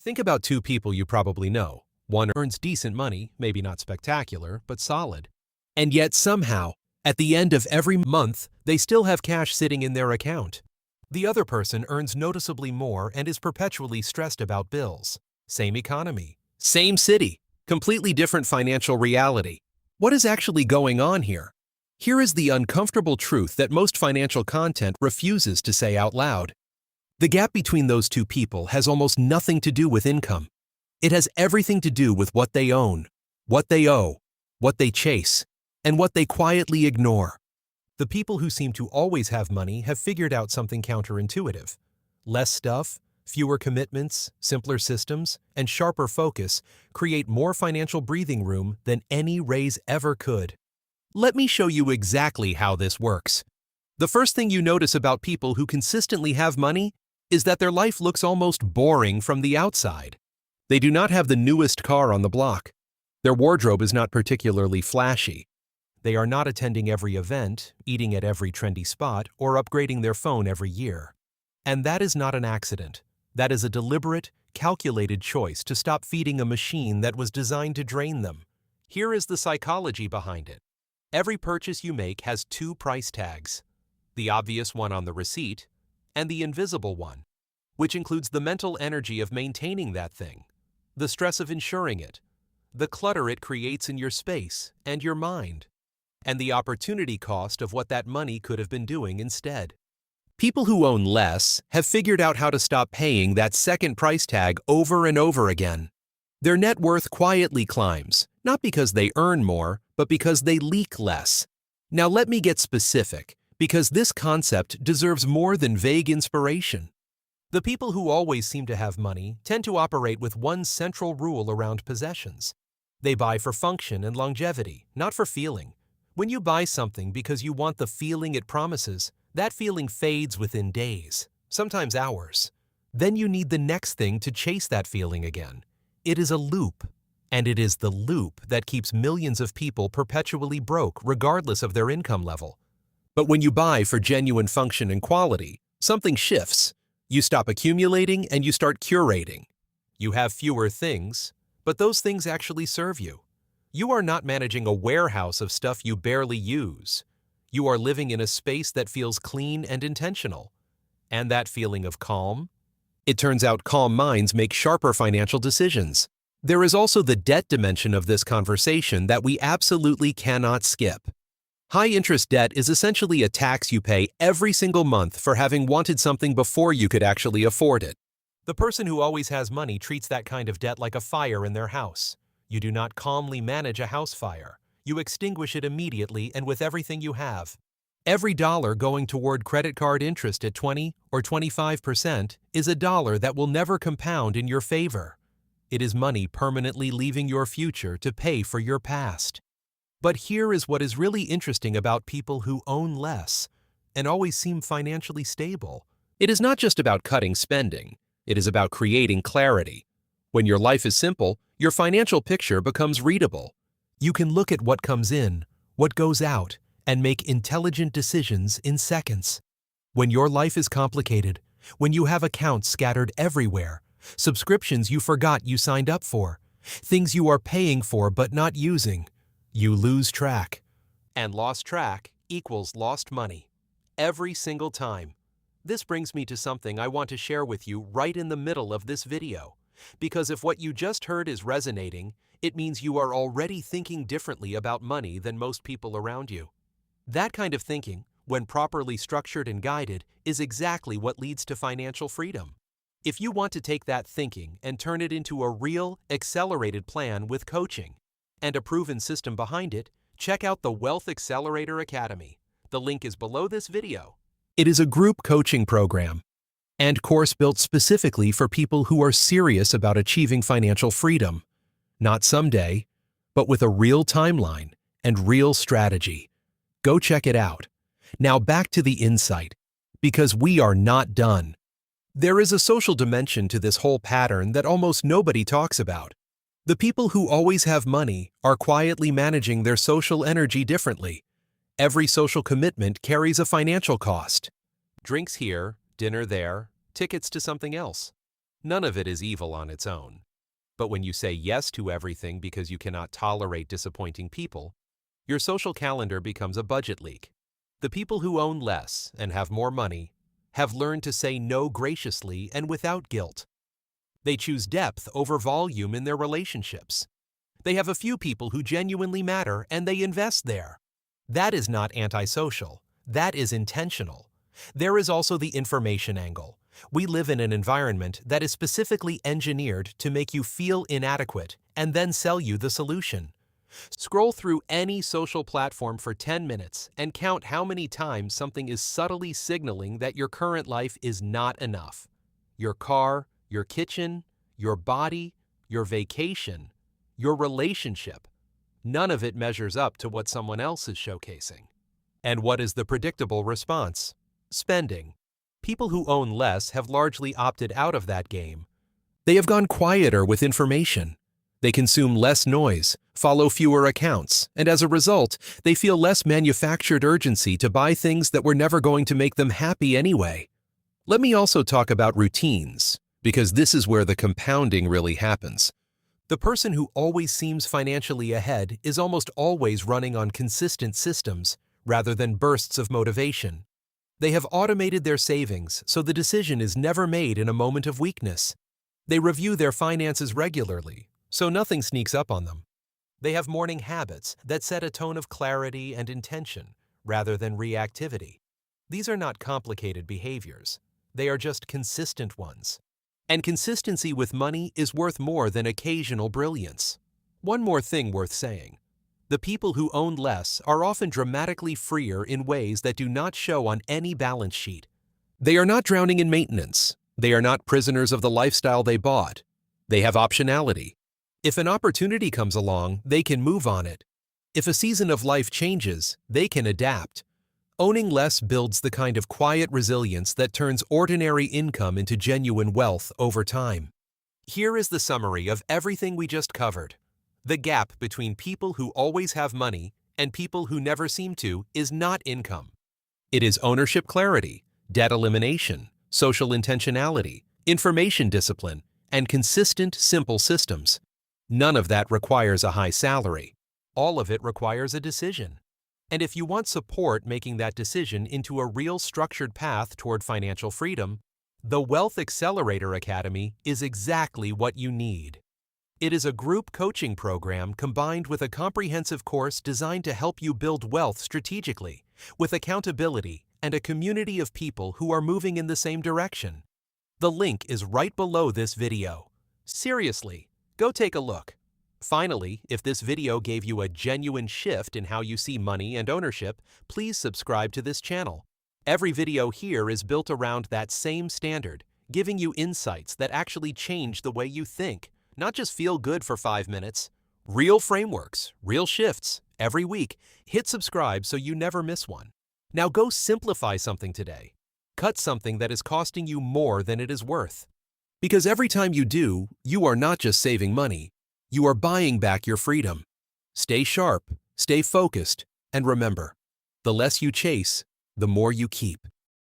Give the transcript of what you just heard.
Think about two people you probably know. One earns decent money, maybe not spectacular, but solid. And yet somehow, at the end of every month, they still have cash sitting in their account. The other person earns noticeably more and is perpetually stressed about bills. Same economy, same city, completely different financial reality. What is actually going on here? Here is the uncomfortable truth that most financial content refuses to say out loud. The gap between those two people has almost nothing to do with income. It has everything to do with what they own, what they owe, what they chase, and what they quietly ignore. The people who seem to always have money have figured out something counterintuitive. Less stuff, fewer commitments, simpler systems, and sharper focus create more financial breathing room than any raise ever could. Let me show you exactly how this works. The first thing you notice about people who consistently have money is that their life looks almost boring from the outside. They do not have the newest car on the block. Their wardrobe is not particularly flashy. They are not attending every event, eating at every trendy spot, or upgrading their phone every year. And that is not an accident. That is a deliberate, calculated choice to stop feeding a machine that was designed to drain them. Here is the psychology behind it. Every purchase you make has two price tags. The obvious one on the receipt, and the invisible one, which includes the mental energy of maintaining that thing, the stress of insuring it, the clutter it creates in your space and your mind, and the opportunity cost of what that money could have been doing instead. People who own less have figured out how to stop paying that second price tag over and over again. Their net worth quietly climbs, not because they earn more, but because they leak less. Now let me get specific, because this concept deserves more than vague inspiration. The people who always seem to have money tend to operate with one central rule around possessions. They buy for function and longevity, not for feeling. When you buy something because you want the feeling it promises, that feeling fades within days, sometimes hours. Then you need the next thing to chase that feeling again. It is a loop, and it is the loop that keeps millions of people perpetually broke regardless of their income level. But when you buy for genuine function and quality, something shifts. You stop accumulating and you start curating. You have fewer things, but those things actually serve you. You are not managing a warehouse of stuff you barely use. You are living in a space that feels clean and intentional. And that feeling of calm? It turns out calm minds make sharper financial decisions. There is also the debt dimension of this conversation that we absolutely cannot skip. High-interest debt is essentially a tax you pay every single month for having wanted something before you could actually afford it. The person who always has money treats that kind of debt like a fire in their house. You do not calmly manage a house fire. You extinguish it immediately and with everything you have. Every dollar going toward credit card interest at 20 or 25% is a dollar that will never compound in your favor. It is money permanently leaving your future to pay for your past. But here is what is really interesting about people who own less and always seem financially stable. It is not just about cutting spending. It is about creating clarity. When your life is simple, your financial picture becomes readable. You can look at what comes in, what goes out, and make intelligent decisions in seconds. When your life is complicated, when you have accounts scattered everywhere, subscriptions you forgot you signed up for, things you are paying for but not using, you lose track. And lost track equals lost money. Every single time. This brings me to something I want to share with you right in the middle of this video. Because if what you just heard is resonating, it means you are already thinking differently about money than most people around you. That kind of thinking, when properly structured and guided, is exactly what leads to financial freedom. If you want to take that thinking and turn it into a real, accelerated plan with coaching and a proven system behind it, check out the Wealth Accelerator Academy. The link is below this video. It is a group coaching program and course built specifically for people who are serious about achieving financial freedom. Not someday, but with a real timeline and real strategy. Go check it out. Now back to the insight, because we are not done. There is a social dimension to this whole pattern that almost nobody talks about. The people who always have money are quietly managing their social energy differently. Every social commitment carries a financial cost. Drinks here, dinner there, tickets to something else. None of it is evil on its own. But when you say yes to everything because you cannot tolerate disappointing people, your social calendar becomes a budget leak. The people who own less and have more money have learned to say no graciously and without guilt. They choose depth over volume in their relationships. They have a few people who genuinely matter and they invest there. That is not antisocial. That is intentional. There is also the information angle. We live in an environment that is specifically engineered to make you feel inadequate and then sell you the solution. Scroll through any social platform for 10 minutes and count how many times something is subtly signaling that your current life is not enough. Your car, your kitchen, your body, your vacation, your relationship. None of it measures up to what someone else is showcasing. And what is the predictable response? Spending. People who own less have largely opted out of that game. They have gone quieter with information. They consume less noise, follow fewer accounts, and as a result, they feel less manufactured urgency to buy things that were never going to make them happy anyway. Let me also talk about routines, because this is where the compounding really happens. The person who always seems financially ahead is almost always running on consistent systems rather than bursts of motivation. They have automated their savings, so the decision is never made in a moment of weakness. They review their finances regularly, so nothing sneaks up on them. They have morning habits that set a tone of clarity and intention rather than reactivity. These are not complicated behaviors. They are just consistent ones. And consistency with money is worth more than occasional brilliance. One more thing worth saying. The people who own less are often dramatically freer in ways that do not show on any balance sheet. They are not drowning in maintenance. They are not prisoners of the lifestyle they bought. They have optionality. If an opportunity comes along, they can move on it. If a season of life changes, they can adapt. Owning less builds the kind of quiet resilience that turns ordinary income into genuine wealth over time. Here is the summary of everything we just covered. The gap between people who always have money and people who never seem to is not income. It is ownership clarity, debt elimination, social intentionality, information discipline, and consistent, simple systems. None of that requires a high salary. All of it requires a decision. And if you want support making that decision into a real structured path toward financial freedom, the Wealth Accelerator Academy is exactly what you need. It is a group coaching program combined with a comprehensive course designed to help you build wealth strategically, with accountability and a community of people who are moving in the same direction. The link is right below this video. Seriously, go take a look. Finally, if this video gave you a genuine shift in how you see money and ownership, please subscribe to this channel. Every video here is built around that same standard, giving you insights that actually change the way you think, not just feel good for 5 minutes. Real frameworks, real shifts, every week. Hit subscribe so you never miss one. Now go simplify something today. Cut something that is costing you more than it is worth. Because every time you do, you are not just saving money, you are buying back your freedom. Stay sharp, stay focused, and remember, the less you chase, the more you keep.